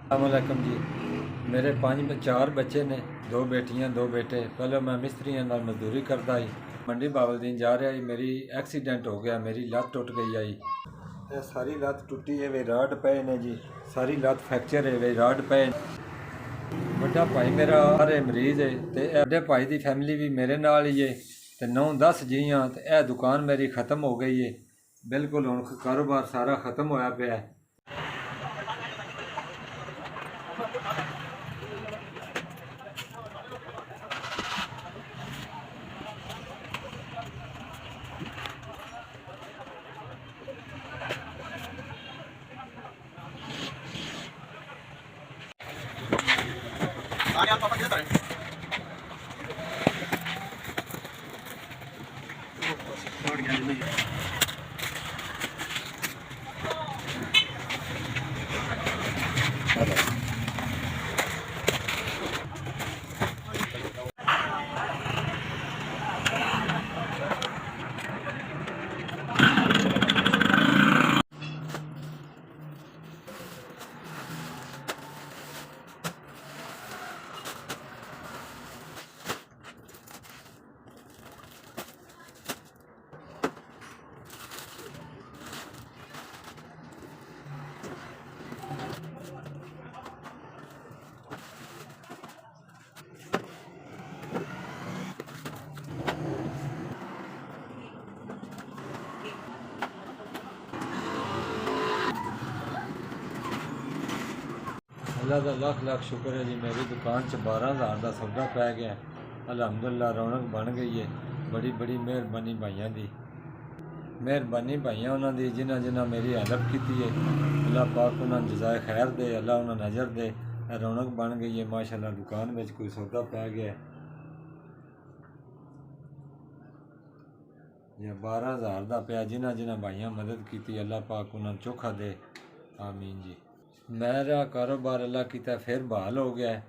अस्सलामुअलैकुम जी। मेरे चार बच्चे ने, दो बेटियां दो बेटे। पहले मैं मिस्त्रियों नाल मजदूरी करता ही मंडी बावलदीन जा रहा ही, मेरी एक्सीडेंट हो गया, मेरी लत्त टुट गई आई। ये सारी लत्त टुटी है वे राड पे ने जी, सारी लत्त फ्रैक्चर है वे राड पे। बड़ा भाई मेरा हरे मरीज है ते बड़े भाई की फैमिली भी मेरे नाल ही है ते 9-10 जी हाँ। ते यह दुकान मेरी ख़त्म हो गई है, बिल्कुल हुण कारोबार सारा ख़त्म होया पिया है। अल्लाह का लख लख शुक्र है जी, मेरी दुकान च 12,000 का सौदा पै गया। अलहमदुलिल्लाह रौनक बन गई है। बड़ी बड़ी मेहरबानी भाइयों की, मेहरबानी भाइयों उन्होंने जिन्हें जिन्हें मेरी हेल्प की है। अल्लाह पाक उन्होंने जजाए खैर दे, अल्लाह उन्हें नज़र दे। रौनक बन गई है माशाल्लाह, दुकान में कोई सौदा पै गया या 12,000 का पिया। जिन्हें जिन्हें भाइयों मदद की अल्लाह पाक उन्होंने चोखा दे। आमीन जी। मेरा कारोबार अल्लाह की फिर बहाल हो गया है।